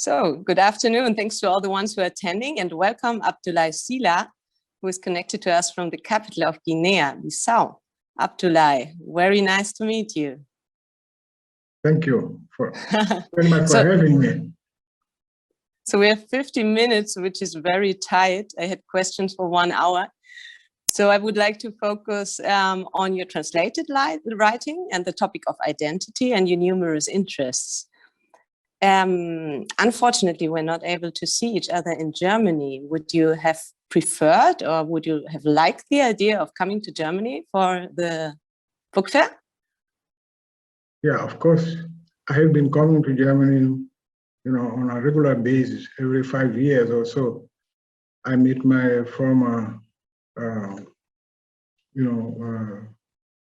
So, good afternoon. Thanks to all the ones who are attending, and welcome Abdulai Sila, who is connected to us from the capital of Guinea-Bissau. Abdulai, very nice to meet you. Thank you very much for having me. So we have 50 minutes, which is very tight. I had questions for 1 hour. So I would like to focus on your translated writing and the topic of identity and your numerous interests. Unfortunately, we're not able to see each other in Germany. Would you have preferred, or would you have liked the idea of coming to Germany for the book fair? Yeah, of course. I have been coming to Germany, on a regular basis. Every 5 years or so, I meet my former,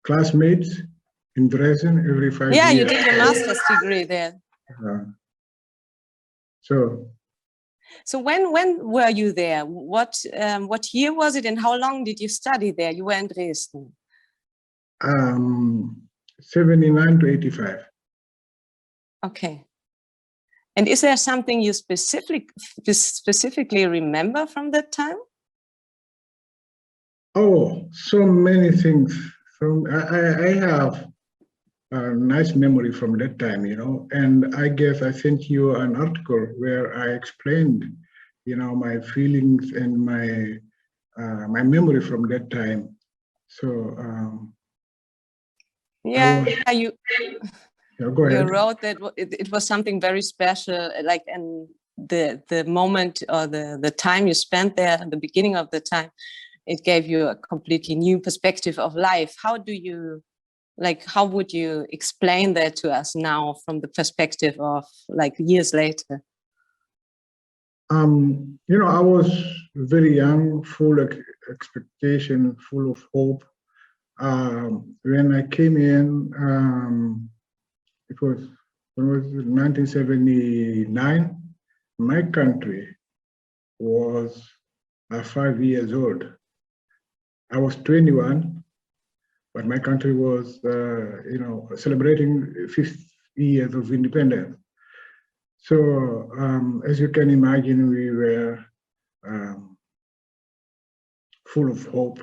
classmates in Dresden every 5 years. Yeah, you did your master's degree there. So when were you there? What year was it, and how long did you study there? You were in Dresden. 79 to 85. Okay. And is there something you specifically remember from that time? Oh, so many things. I have a nice memory from that time, and I guess I sent you an article where I explained, my feelings and my memory from that time. So yeah, go ahead. You wrote that it was something very special, like, and the moment or the time you spent there, at the beginning of the time, it gave you a completely new perspective of life. How would you explain that to us now from the perspective of years later? I was very young, full of expectation, full of hope. When I came in, it was 1979. My country was 5 years old. I was 21, but my country was, celebrating 50 years of independence. So, as you can imagine, we were full of hope.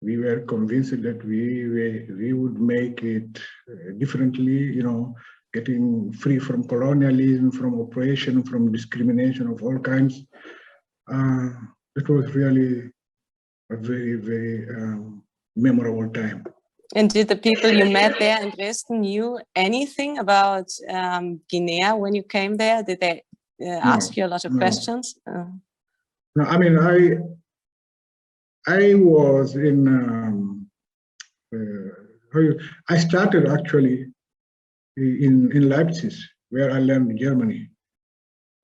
We were convinced that we would make it differently, getting free from colonialism, from oppression, from discrimination of all kinds. It was really a very, very memorable time. And did the people you met there in Dresden knew anything about Guinea when you came there? Did they ask you a lot of questions? No, I mean, I was in, I started actually in Leipzig, where I learned Germany.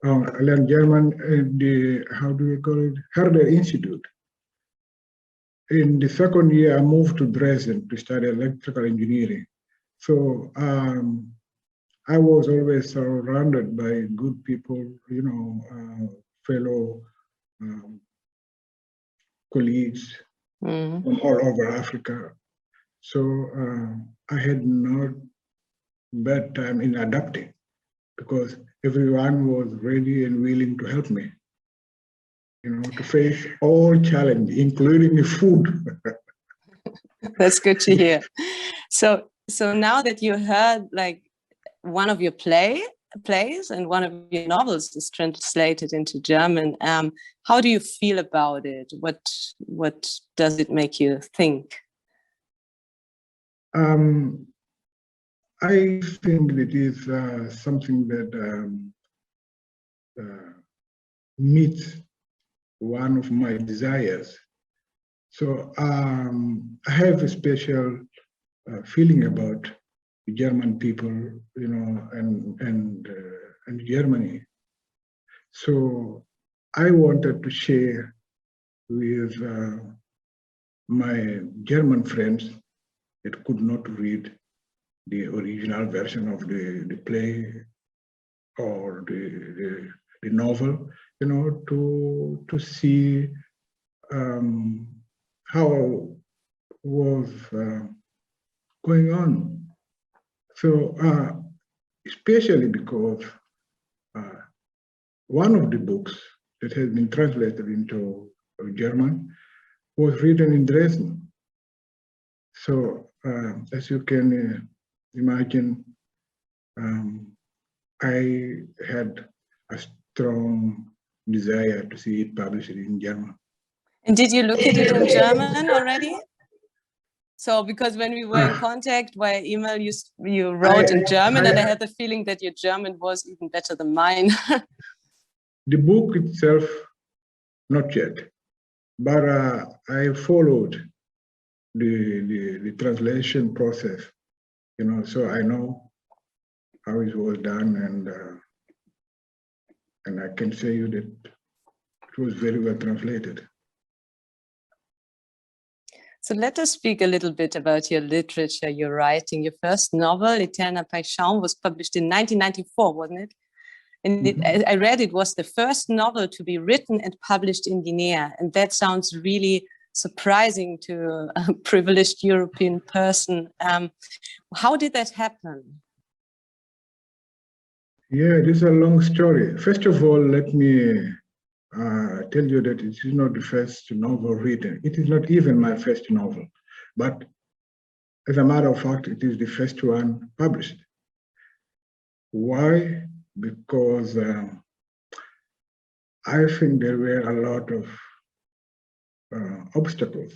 I learned German at the, how do we call it, Herder Institute. In the second year, I moved to Dresden to study electrical engineering. So I was always surrounded by good people, fellow colleagues from all over Africa. So I had not bad time in adapting because everyone was ready and willing to help me, to face all challenges, including the food. That's good to hear. So now that you heard one of your plays and one of your novels is translated into German, how do you feel about it? What does it make you think? I think it is something that meets one of my desires. So I have a special feeling about the German people, and Germany. So I wanted to share with my German friends that could not read the original version of the play or the novel, to see how was going on. So especially because one of the books that has been translated into German was written in Dresden. So as you can imagine, I had a strong desire to see it published in German. And did you look at it in German already? So, because when we were in contact via email, you wrote in German, and I had the feeling that your German was even better than mine. The book itself, not yet, but I followed the translation process, so I know how it was done, and I can say you that it was very well translated. So let us speak a little bit about your literature, your writing. Your first novel, Eterna Paixão, was published in 1994, wasn't it? And I read it was the first novel to be written and published in Guinea. And that sounds really surprising to a privileged European person. How did that happen? Yeah, it is a long story. First of all, let me tell you that it is not the first novel written. It is not even my first novel, but as a matter of fact, it is the first one published. Why? Because I think there were a lot of obstacles.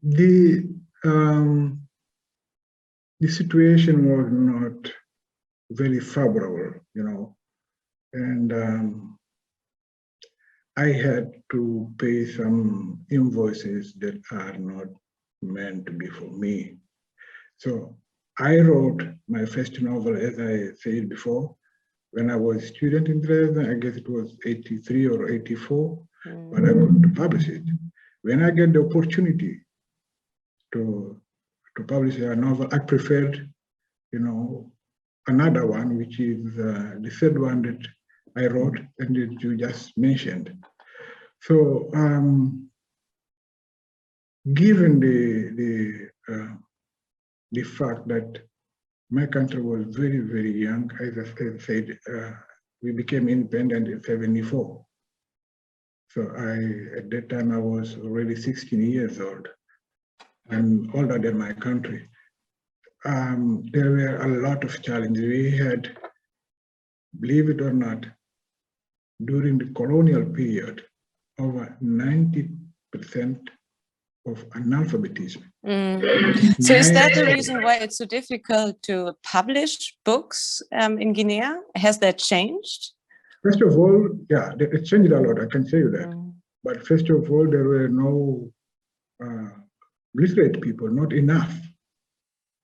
The situation was not very favorable, and I had to pay some invoices that are not meant to be for me. So I wrote my first novel, as I said before, when I was a student in Dresden. I guess it was 83 or 84, but I couldn't publish it. When I get the opportunity to publish a novel, I preferred, another one, which is the third one that I wrote and that you just mentioned. So, given the fact that my country was very, very young, as I said, we became independent in 74. So at that time, I was already 16 years old. I'm older than my country. There were a lot of challenges. We had, believe it or not, during the colonial period, over 90% of analphabetism. So is that the reason why it's so difficult to publish books in Guinea? Has that changed? First of all, yeah, it changed a lot, I can tell you that. But first of all, there were no literate people, not enough.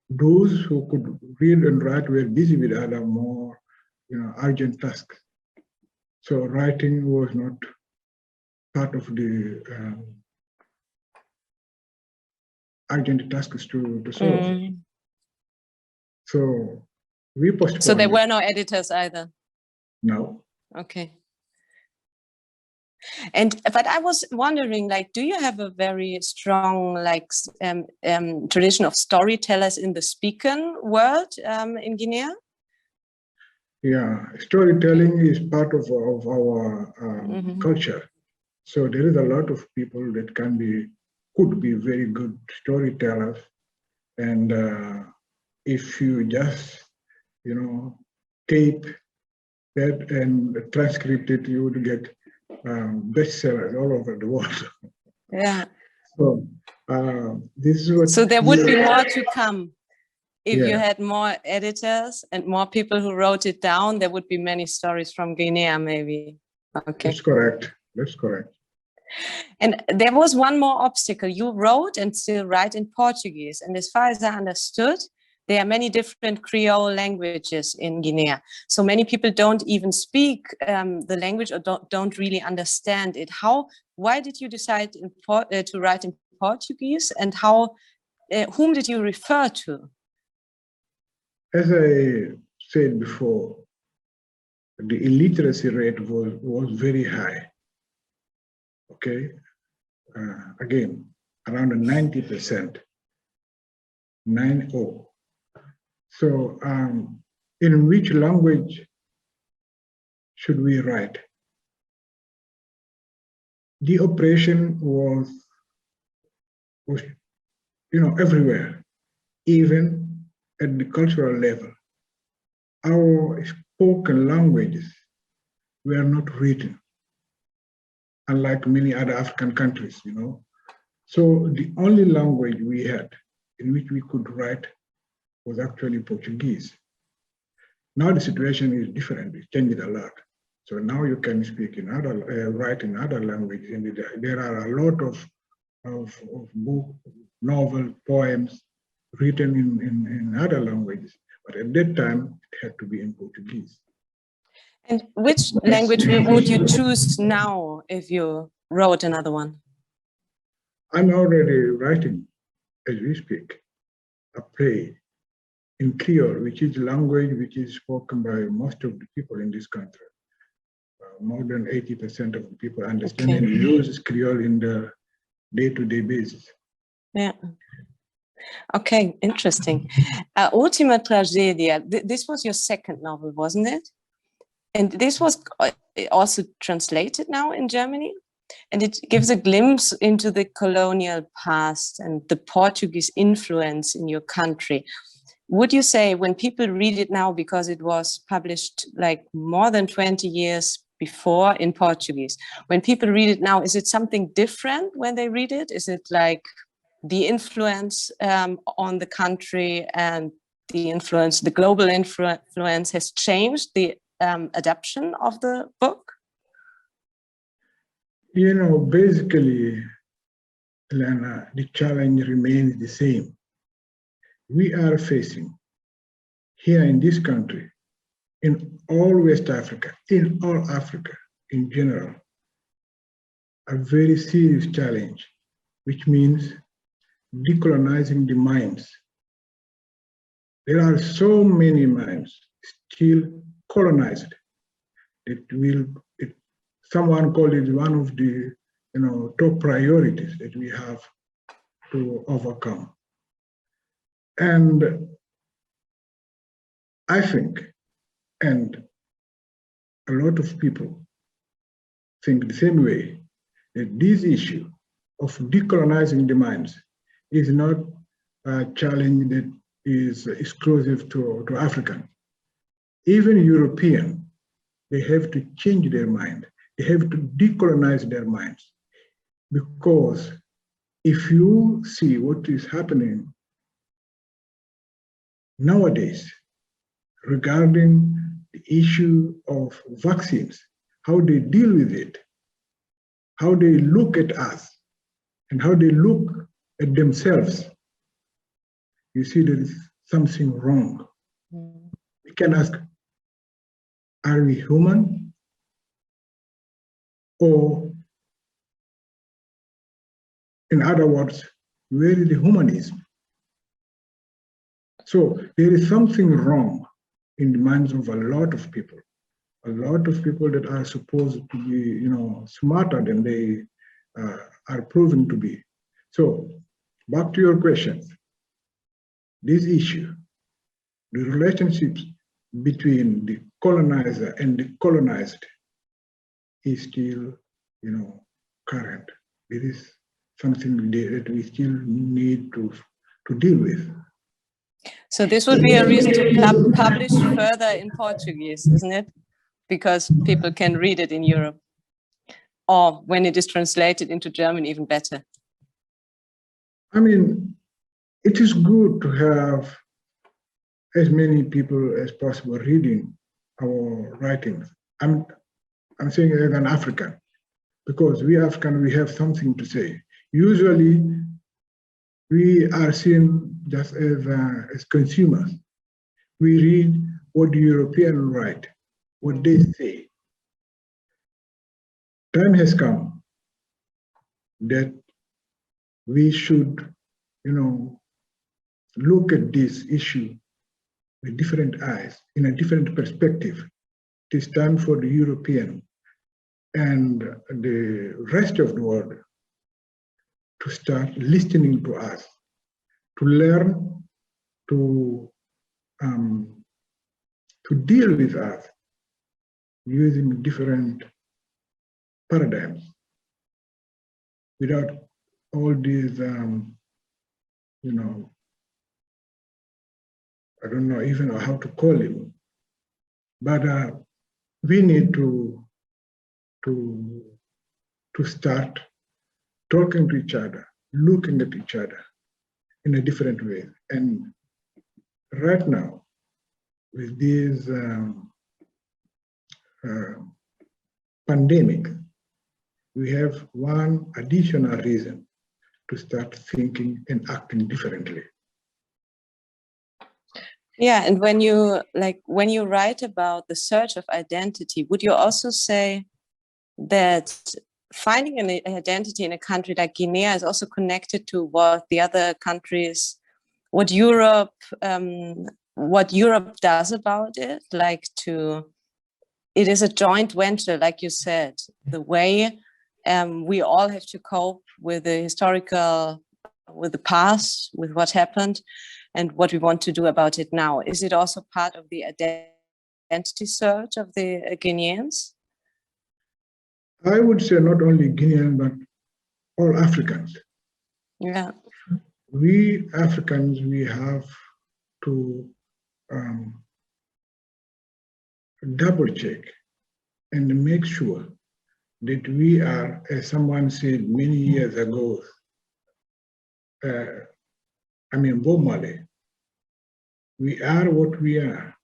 Those who could read and write were busy with other more, urgent tasks. So writing was not part of the urgent tasks to solve. So we postponed. So there were no editors either? No. Okay. But I was wondering, do you have a very strong, tradition of storytellers in the speaking world in Guinea? Yeah, storytelling is part of our culture. So there is a lot of people that could be very good storytellers. And if you just, tape that and transcript it, you would get bestsellers all over the world. Yeah. So this is what. So there would be more to come. If you had more editors and more people who wrote it down, there would be many stories from Guinea, maybe. Okay. That's correct. That's correct. And there was one more obstacle. You wrote and still write in Portuguese. And as far as I understood, there are many different Creole languages in Guinea. So many people don't even speak the language or don't really understand it. Why did you decide to write in Portuguese, and whom did you refer to? As I said before, the illiteracy rate was very high. Okay, again, around 90%, 90. So in which language should we write? The oppression was everywhere, even at the cultural level. Our spoken languages were not written, unlike many other African countries, So the only language we had in which we could write was actually Portuguese. Now the situation is different, it's changed a lot. So now you can speak in other, write in other languages, and there are a lot of book, novel, poems written in other languages. But at that time, it had to be in Portuguese. And which language would you choose now if you wrote another one? I'm already writing, as we speak, a play in Creole, which is a language which is spoken by most of the people in this country. More than 80% of the people understand and use Creole in the day-to-day basis. Yeah. Okay, interesting. Ultima Tragedia, this was your second novel, wasn't it? And this was also translated now in Germany? And it gives a glimpse into the colonial past and the Portuguese influence in your country. Would you say when people read it now, because it was published like more than 20 years before in Portuguese, when people read it now, is it something different when they read it? Is it like the influence on the country and the influence, the global influence has changed the adaptation of the book? Basically, Elena, the challenge remains the same. We are facing here in this country, in all West Africa, in all Africa in general, a very serious challenge, which means decolonizing the minds. There are so many minds still colonized. Someone called it one of the top priorities that we have to overcome. And I think, and a lot of people think the same way, that this issue of decolonizing the minds is not a challenge that is exclusive to African. Even European, they have to change their mind. They have to decolonize their minds. Because if you see what is happening nowadays regarding the issue of vaccines, how they deal with it, how they look at us, and how they look at themselves, you see there is something wrong. We can ask, are we human? Or, in other words, where is the humanism? So there is something wrong in the minds of a lot of people that are supposed to be, smarter than they are proven to be. So back to your questions. This issue, the relationships between the colonizer and the colonized is still, current. It is something that we still need to deal with. So this would be a reason to publish further in Portuguese, isn't it? Because people can read it in Europe. Or when it is translated into German, even better. I mean, it is good to have as many people as possible reading our writings. I'm saying as an African, because we African, we have something to say. Usually, we are seen just as consumers. We read what the Europeans write, what they say. Time has come that we should, look at this issue with different eyes, in a different perspective. It is time for the European and the rest of the world to start listening to us, to learn to to deal with us using different paradigms without all these, you know, I don't know even how to call him, but we need to start talking to each other, looking at each other in a different way. And right now, with this pandemic, we have one additional reason to start thinking and acting differently. Yeah, and when you write about the search of identity, would you also say that finding an identity in a country like Guinea is also connected to what the other countries, what Europe does about it? It is a joint venture, like you said, the way we all have to cope with the past, with what happened, and what we want to do about it now. Is it also part of the identity search of the Guineans? I would say not only Guinean, but all Africans. Yeah. We Africans, we have to double check and make sure that we are, as someone said many years ago, Bob Marley, we are what we are.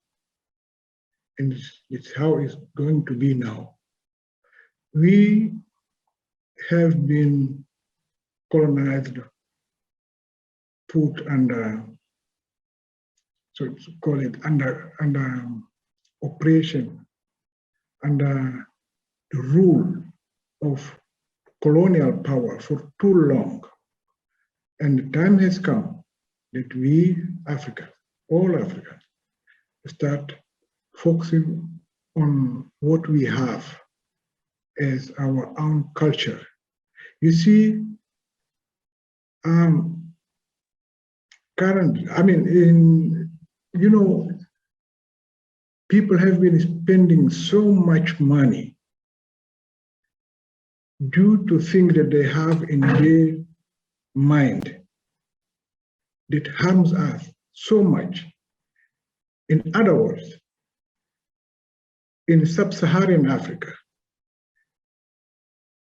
And it's how it's going to be now. We have been colonized, put under, so to call it, under oppression, under the rule of colonial power for too long. And the time has come that we Africans, all Africans, start focusing on what we have as our own culture. You see, currently, people have been spending so much money due to things that they have in their mind that harms us so much. In other words, in sub-Saharan Africa,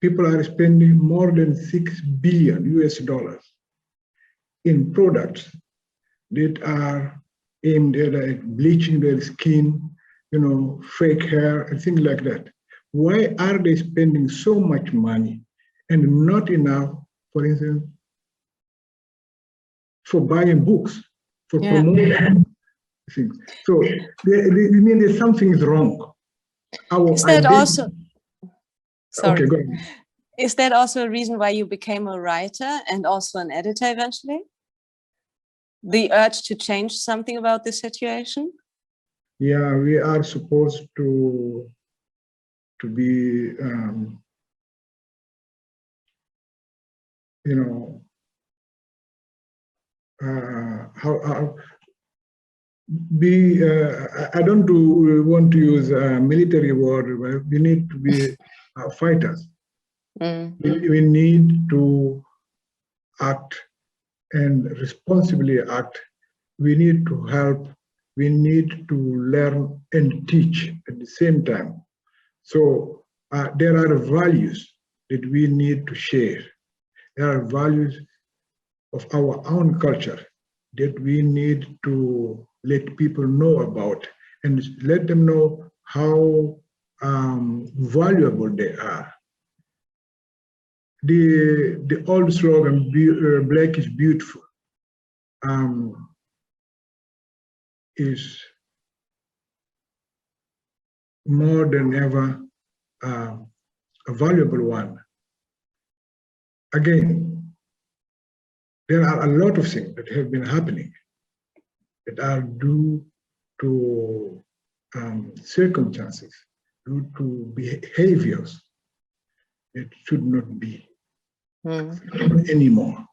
people are spending more than $6 billion in products that are aimed at bleaching their skin, fake hair and things like that. Why are they spending so much money and not enough, for instance, for buying books, for promoting things? So there's something is wrong. Is that also? Sorry. Okay, go ahead. Is that also a reason why you became a writer and also an editor eventually? The urge to change something about the situation? Yeah, we are supposed to be, I don't want to use a military word, but we need to be fighters. We need to act and responsibly act. We need to help. We need to learn and teach at the same time. So there are values that we need to share. There are values of our own culture that we need to let people know about and let them know how valuable they are. The old slogan, "Black is beautiful," is more than ever a valuable one. Again, there are a lot of things that have been happening that are due to circumstances, due to behaviors that should not be anymore.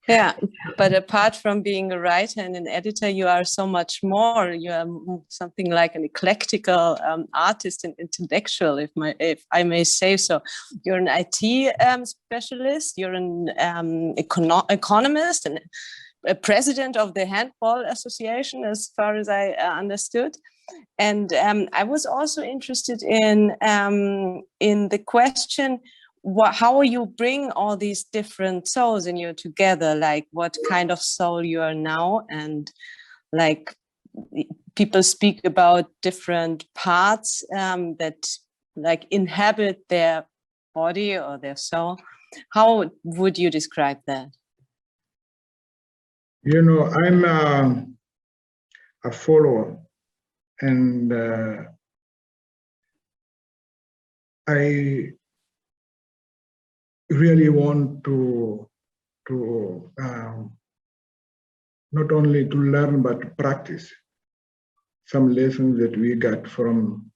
Yeah, but apart from being a writer and an editor, you are so much more. You are something like an eclectical artist and intellectual, if I may say so. You're an IT specialist. You're an economist and a president of the Handball Association, as far as I understood. And I was also interested in the question, how you bring all these different souls in you together, like what kind of soul you are now, and like people speak about different parts that like inhabit their body or their soul. How would you describe that? You know, I'm a follower, and I really want to not only to learn but to practice some lessons that we got from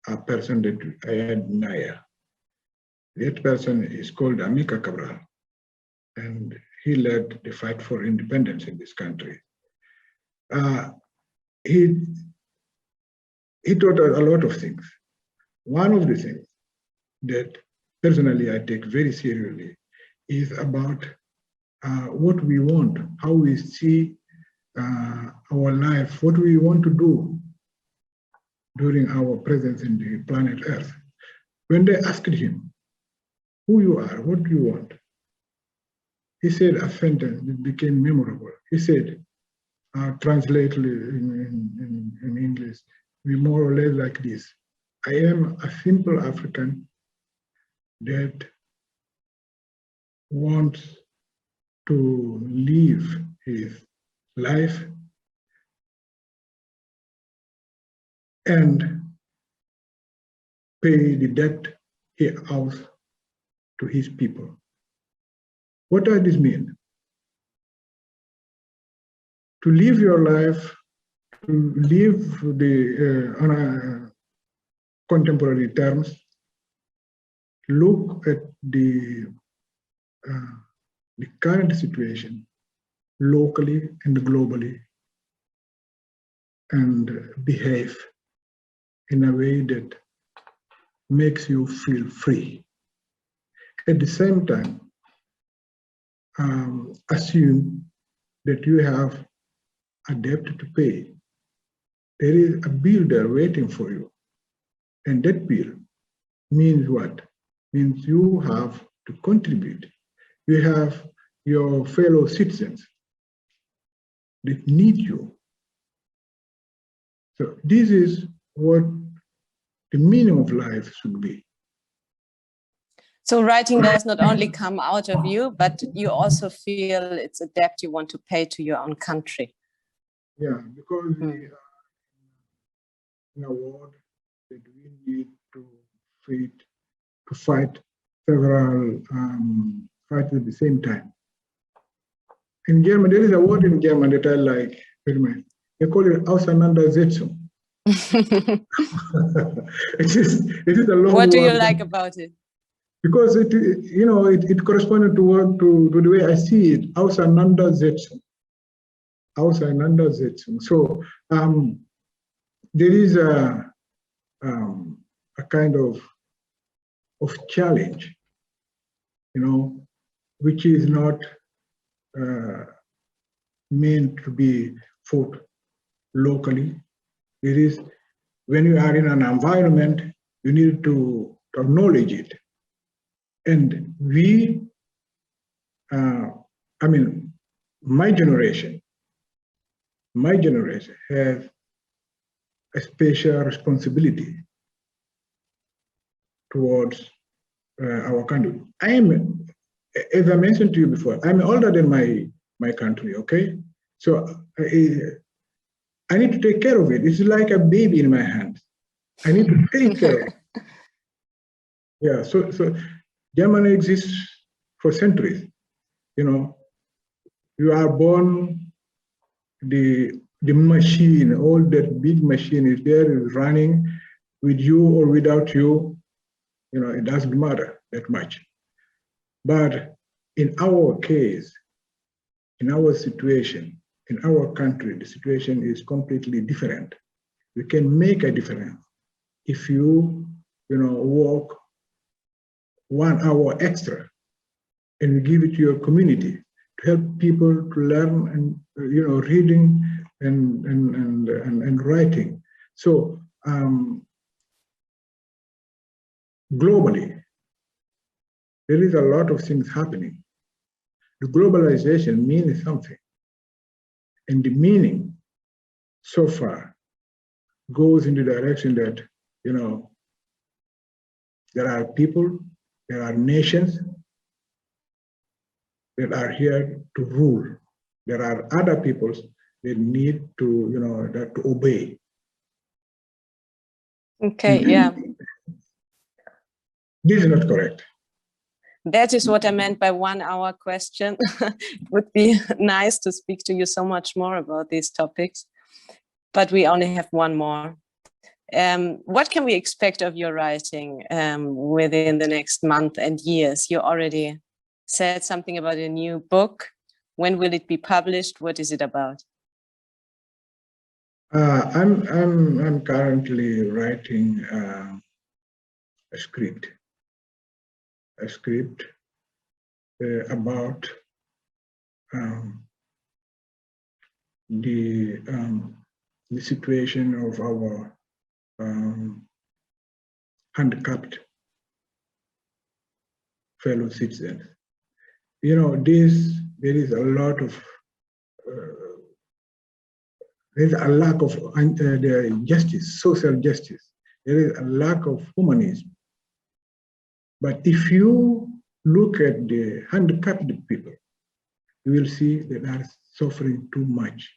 a person that I admire. That person is called Amilcar Cabral, and he led the fight for independence in this country. He taught us a lot of things. One of the things that personally I take very seriously is about what we want, how we see our life, what we want to do during our presence in the planet Earth. When they asked him, who you are, what do you want? He said a sentence that became memorable. He said, translated in English, we more or less like this. I am a simple African that wants to live his life and pay the debt he owes to his people. What does this mean? To live your life, to live on a contemporary terms, look at the current situation locally and globally, and behave in a way that makes you feel free. At the same time, assume that you have a debt to pay. There is a bill there waiting for you. And that bill means what? Means you have to contribute. You have your fellow citizens that need you. So this is what the meaning of life should be. So writing does not only come out of you, but you also feel it's a debt you want to pay to your own country. Yeah, because we are in a world that we need to fight several fights at the same time. In German, there is a word in German that I like very much. They call it Auseinandersetzung. it is a long What do word. you like about it? Because it corresponds to the way I see it. Auseinandersetzung. Auseinandersetzung. So there is a kind of challenge, which is not meant to be fought locally. It is when you are in an environment, you need to acknowledge it. And we, my generation has a special responsibility towards our country. I am, as I mentioned to you before, I'm older than my country, okay? So I need to take care of it. It's like a baby in my hands. I need to take care of it. Yeah, so Germany exists for centuries. You are born, the machine, all that big machine is there, is running with you or without you. It doesn't matter that much. But in our case, in our situation, in our country, the situation is completely different. We can make a difference if you, walk 1 hour extra and you give it to your community to help people to learn and, reading and writing. So globally, there is a lot of things happening. The globalization means something. And the meaning so far goes in the direction that, there are people, there are nations that are here to rule. There are other peoples that need to, to obey. Okay, yeah. This is not correct. That is what I meant by 1 hour question. It would be nice to speak to you so much more about these topics, but we only have one more. What can we expect of your writing within the next month and years? You already said something about a new book. When will it be published? What is it about? I'm currently writing a script about the situation of our handicapped fellow citizens. There is a lot of there's a lack of justice, social justice. There is a lack of humanism. But if you look at the handicapped people, you will see that they are suffering too much.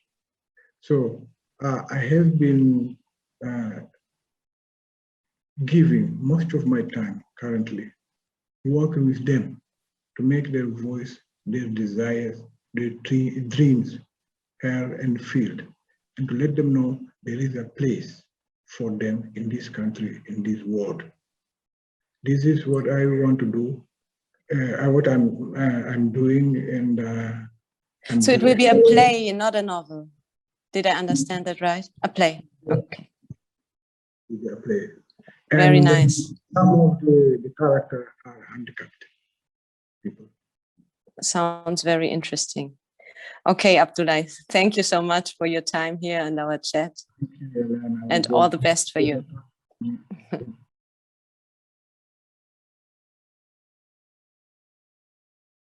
So I have been giving most of my time currently working with them to make their voice, their desires, their dreams heard and felt, and to let them know there is a place for them in this country, in this world. This is what I want to do, what I'm doing, and so it will be a play, not a novel. Did I understand that right? A play. Okay. A play. Very nice. Some of the characters are handicapped people. Sounds very interesting. Okay, Abdulai, thank you so much for your time here and our chat. Thank you, Elena. And all the best for you.